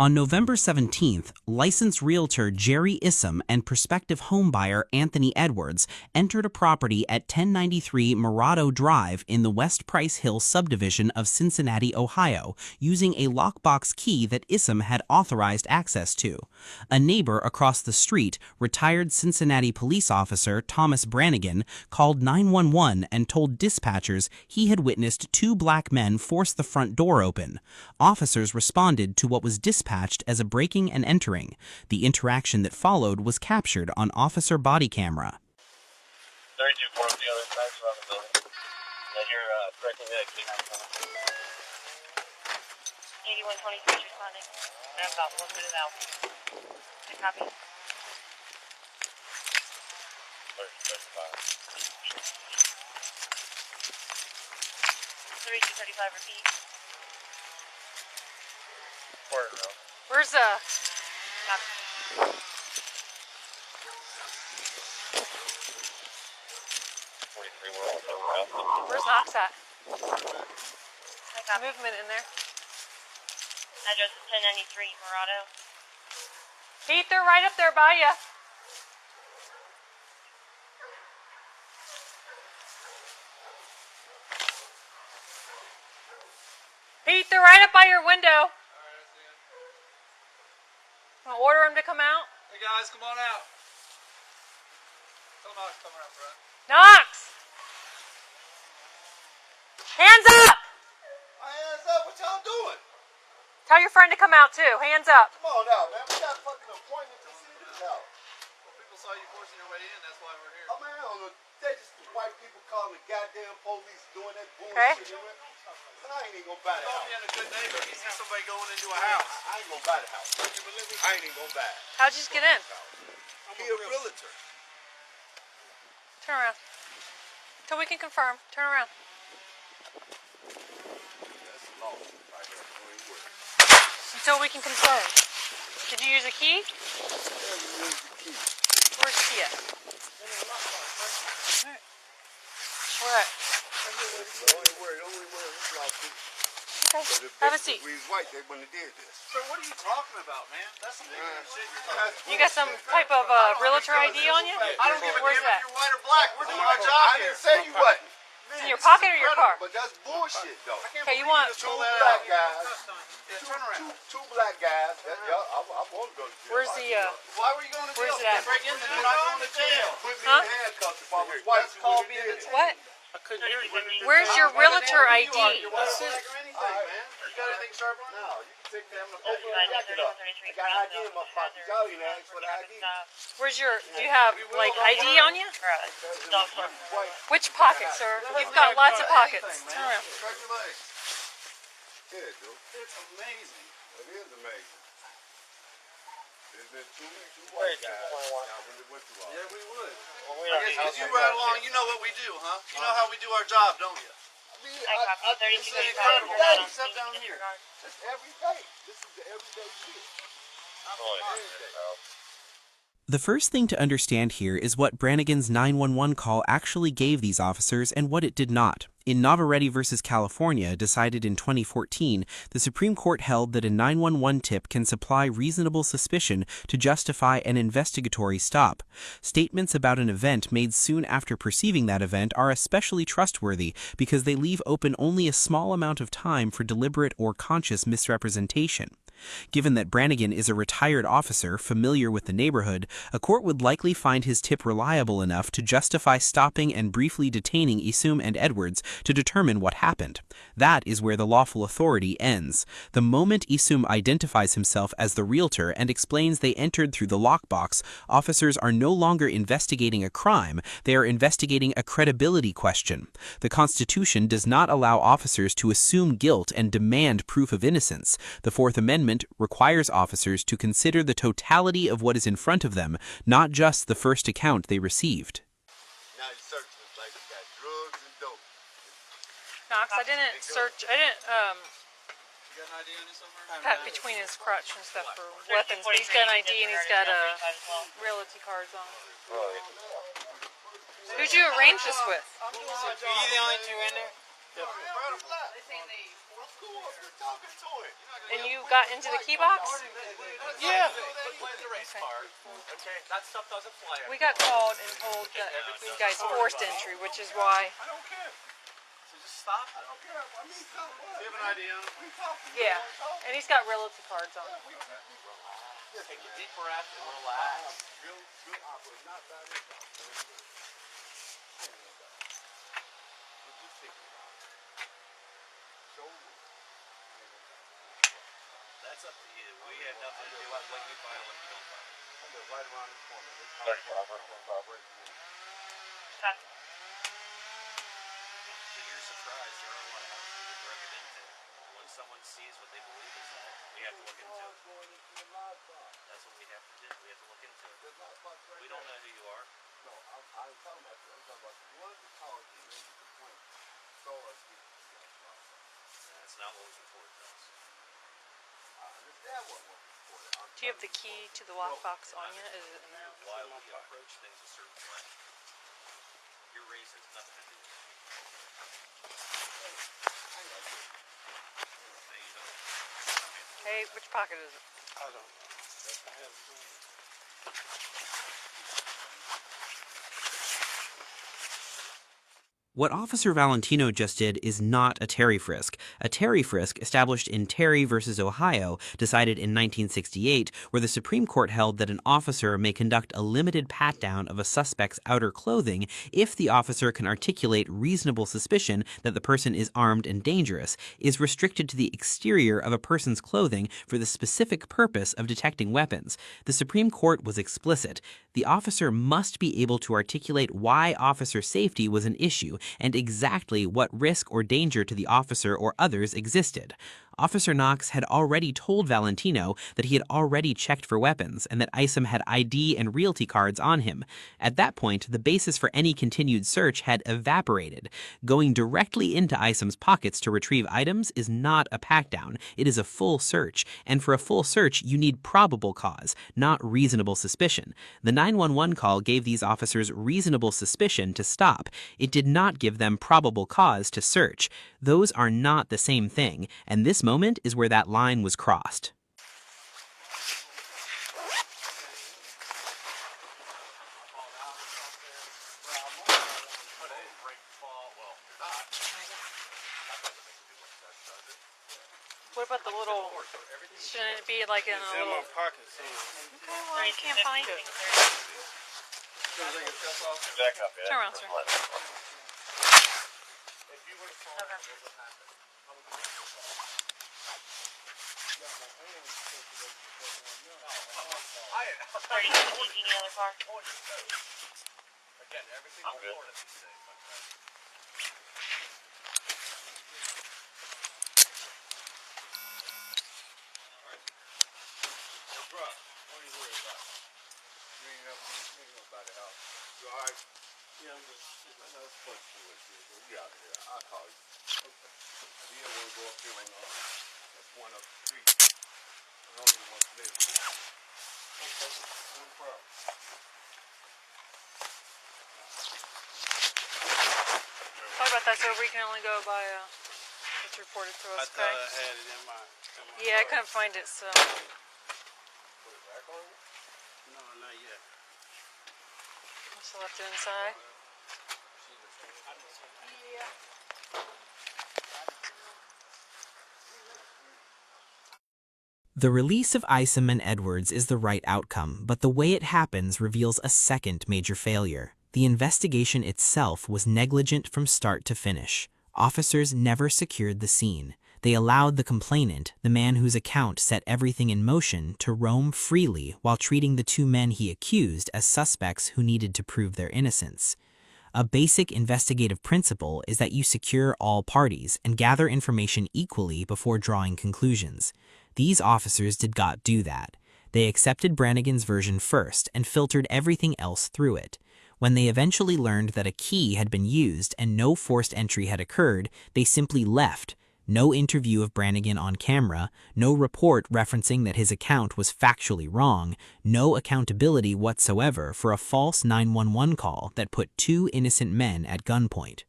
On November 17th, licensed realtor Jerry Issam and prospective homebuyer Anthony Edwards entered a property at 1093 Murado Drive in the West Price Hill subdivision of Cincinnati, Ohio, using a lockbox key that Issam had authorized access to. A neighbor across the street, retired Cincinnati police officer Thomas Brannigan, called 911 and told dispatchers he had witnessed two black men force the front door open. Officers responded to what was dispatched as a breaking and entering. The interaction that followed was captured on officer body camera. 32 forms the other side around the building. That you're directing the K9 phone. 8123 is responding. I have about 1 minute out. Good copy. 30, 35. 3235, repeat. Quarter row. Where's Copy. 43, we're all around. Where's Knox at? I got movement in there. Address is 1093 Murado. Pete, they're right up there by you. Pete, they're right up by your window. I'll order him to come out. Hey guys, come on out. Tell Knox come around front. Knox! Hands up! My hands up, what y'all doing? Tell your friend to come out too. Hands up. Come on out, man. We got a fucking appointment to see this out. Well, people saw you forcing your way in, that's why we're here. Oh man, I don't know. They just white people calling the goddamn police doing that bullshit. Okay. And I ain't even gonna buy the house. Being a good neighbor, he sees somebody going into a house. I ain't gonna buy the house. I ain't even gonna buy it. How'd you just get in? He a realtor. Turn around. Till we can confirm. Turn around. That's the law. Right there. Don't even worry. Until we can confirm. Did you use a key? Yeah, we use the key. Where's the key at? Alright. Where at? Don't even worry. It's lost it. Okay. Have a seat. If we was white, they wouldn't have did this. So what are you talking about, man? That's some ignorant shit you're talking about. You got some type of realtor ID on you? I don't give a Where's damn that? if you're white or black. We're doing our job here. I didn't say you wasn't. It's in your pocket or your car? But that's bullshit, though. Okay, you want... Two black guys. Two black guys. I want to go to jail. Where's the... Why were you going to jail? Where's it at? Break in, then you're not going to jail. Put me Huh? in handcuffs if I was white. That's called being detained. What? I couldn't hear you. Where's your realtor ID? You got anything sharp on? No, you can take them and open the jacket up. I got ID in my pocket. Y'all ain't asked for the ID. Where's your... Do you have, like, ID on you? Which pocket, sir? You've got lots of pockets. Turn around. Stretch your legs. Yeah, dude. It's amazing. It is amazing. There's been two white guys. Yeah, we would. I guess because you ride along, you know what we do, huh? You know how we do our job, don't you? This is incredible day. Sit down here. That's every day. This is the everyday shit. The first thing to understand here is what Brannigan's 911 call actually gave these officers and what it did not. In Navarrete v. California, decided in 2014, the Supreme Court held that a 911 tip can supply reasonable suspicion to justify an investigatory stop. Statements about an event made soon after perceiving that event are especially trustworthy because they leave open only a small amount of time for deliberate or conscious misrepresentation. Given that Brannigan is a retired officer familiar with the neighborhood, a court would likely find his tip reliable enough to justify stopping and briefly detaining Issam and Edwards to determine what happened. That is where the lawful authority ends. The moment Issam identifies himself as the realtor and explains they entered through the lockbox, officers are no longer investigating a crime, they are investigating a credibility question. The Constitution does not allow officers to assume guilt and demand proof of innocence. The Fourth Amendment requires officers to consider the totality of what is in front of them, not just the first account they received. Now you search this like you got drugs and dope. Knox, I didn't search... I didn't, You got an ID on you somewhere? pat between his crotch and stuff for weapons, but he's got an ID and he's got realty cards on. Who'd you arrange this with? Are you the only two in there? And you got into the key box? Yeah. The race car. Okay. That stuff doesn't fly. We got called and told that you guys forced entry, which is why. I don't care. So just stop. I don't care. I mean, stop. Do you have an idea? Yeah. And he's got realty cards on. Take a deep breath and relax. That's up to you. We have nothing to do with what you file if you don't file. Right around the corner. 35. To your surprise, your own house is broken into. When someone sees what they believe is that, we have to look into it. That's what we have to do. We have to look into it. We don't know who you are. No, I'm talking about you. I'm talking about the one that called you, made the complaint, saw us get That's not what was reported to us. I understand what was reported. Do you have the key to the lockbox on you? Is it in there? Why we approach things a certain way. Your race has nothing to do with it. Hey, which pocket is it? I don't know. I have What Officer Valentino just did is not a Terry frisk. A Terry frisk, established in Terry versus Ohio, decided in 1968, where the Supreme Court held that an officer may conduct a limited pat-down of a suspect's outer clothing if the officer can articulate reasonable suspicion that the person is armed and dangerous, is restricted to the exterior of a person's clothing for the specific purpose of detecting weapons. The Supreme Court was explicit. The officer must be able to articulate why officer safety was an issue and exactly what risk or danger to the officer or others existed. Officer Knox had already told Valentino that he had already checked for weapons and that Isom had ID and realty cards on him. At that point, the basis for any continued search had evaporated. Going directly into Isom's pockets to retrieve items is not a pat-down. It is a full search, and for a full search, you need probable cause, not reasonable suspicion. The 911 call gave these officers reasonable suspicion to stop. It did not give them probable cause to search. Those are not the same thing, and this moment is where that line was crossed. What about the little, shouldn't it be like in a little... pocket somewhere. Okay, well, you can't find it. Back up, yeah. Turn around, sir. Are you taking the other car? Again, everything's recorded these days. Bro, what are you worried about? You ain't about the house. You alright? Yeah, I'm just, that's what you out here. I'll call you. Okay. You don't want to go up there and point up the street. I don't even want to live. Okay, no problem. Sorry about that, sir. We can only go by what's reported to us, okay? I had it in my Yeah, I couldn't find it, so... Put it back on? No, not yet. Just left it inside. Yeah. The release of Isom and Edwards is the right outcome, but the way it happens reveals a second major failure. The investigation itself was negligent from start to finish. Officers never secured the scene. They allowed the complainant, the man whose account set everything in motion, to roam freely while treating the two men he accused as suspects who needed to prove their innocence. A basic investigative principle is that you secure all parties and gather information equally before drawing conclusions. These officers did not do that. They accepted Brannigan's version first and filtered everything else through it. When they eventually learned that a key had been used and no forced entry had occurred, they simply left. No interview of Brannigan on camera, no report referencing that his account was factually wrong, no accountability whatsoever for a false 911 call that put two innocent men at gunpoint.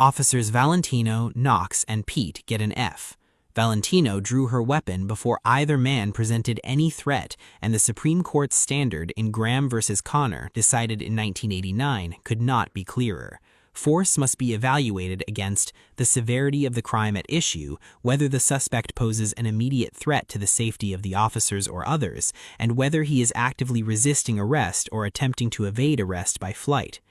Officers Valentino, Knox, and Pete get an F. Valentino drew her weapon before either man presented any threat, and the Supreme Court's standard in Graham v. Connor, decided in 1989, could not be clearer. Force must be evaluated against the severity of the crime at issue, whether the suspect poses an immediate threat to the safety of the officers or others, and whether he is actively resisting arrest or attempting to evade arrest by flight.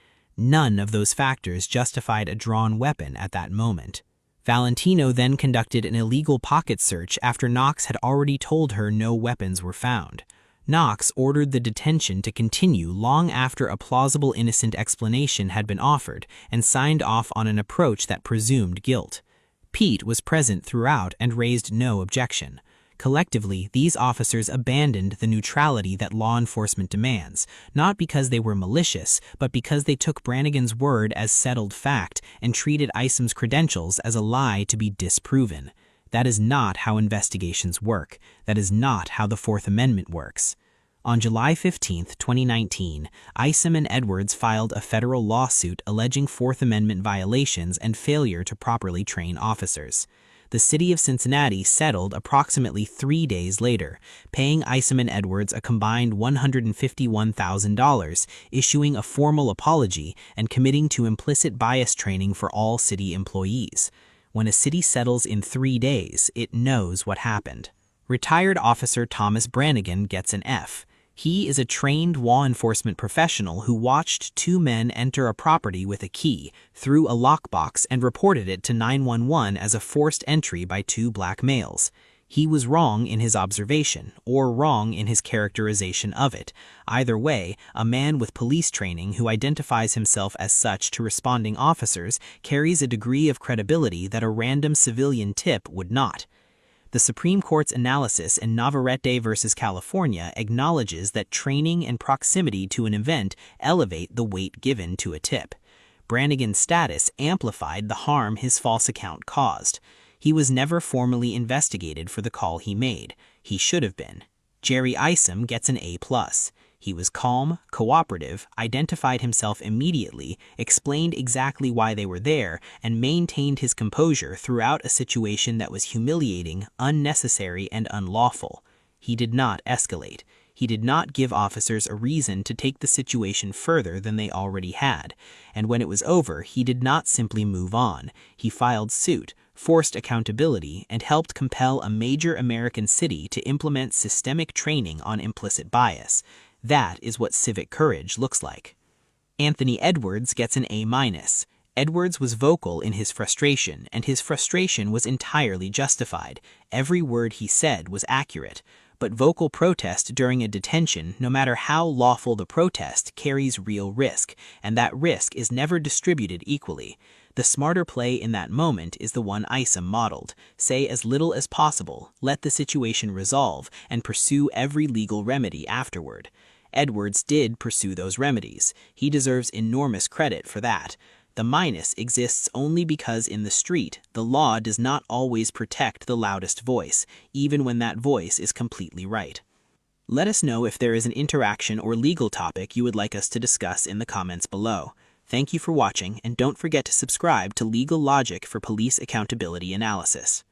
None of those factors justified a drawn weapon at that moment. Valentino then conducted an illegal pocket search after Knox had already told her no weapons were found. Knox ordered the detention to continue long after a plausible innocent explanation had been offered and signed off on an approach that presumed guilt. Pete was present throughout and raised no objection. Collectively, these officers abandoned the neutrality that law enforcement demands, not because they were malicious, but because they took Brannigan's word as settled fact and treated Isom's credentials as a lie to be disproven. That is not how investigations work. That is not how the Fourth Amendment works. On July 15, 2019, Isom and Edwards filed a federal lawsuit alleging Fourth Amendment violations and failure to properly train officers. The city of Cincinnati settled approximately 3 days later, paying Isom and Edwards a combined $151,000, issuing a formal apology, and committing to implicit bias training for all city employees. When a city settles in 3 days, it knows what happened. Retired Officer Thomas Brannigan gets an F. He is a trained law enforcement professional who watched 2 men enter a property with a key, through a lockbox, and reported it to 911 as a forced entry by 2 black males. He was wrong in his observation, or wrong in his characterization of it. Either way, a man with police training who identifies himself as such to responding officers carries a degree of credibility that a random civilian tip would not. The Supreme Court's analysis in Navarrete v. California acknowledges that training and proximity to an event elevate the weight given to a tip. Brannigan's status amplified the harm his false account caused. He was never formally investigated for the call he made. He should have been. Jerry Isom gets an A+. He was calm, cooperative, identified himself immediately, explained exactly why they were there, and maintained his composure throughout a situation that was humiliating, unnecessary, and unlawful. He did not escalate. He did not give officers a reason to take the situation further than they already had. And when it was over, he did not simply move on. He filed suit, forced accountability, and helped compel a major American city to implement systemic training on implicit bias. That is what civic courage looks like. Anthony Edwards gets an A-. Edwards was vocal in his frustration, and his frustration was entirely justified. Every word he said was accurate. But vocal protest during a detention, no matter how lawful the protest, carries real risk, and that risk is never distributed equally. The smarter play in that moment is the one Isom modeled. Say as little as possible, let the situation resolve, and pursue every legal remedy afterward. Edwards did pursue those remedies. He deserves enormous credit for that. The minus exists only because in the street, the law does not always protect the loudest voice, even when that voice is completely right. Let us know if there is an interaction or legal topic you would like us to discuss in the comments below. Thank you for watching, and don't forget to subscribe to Legal Logic for police accountability analysis.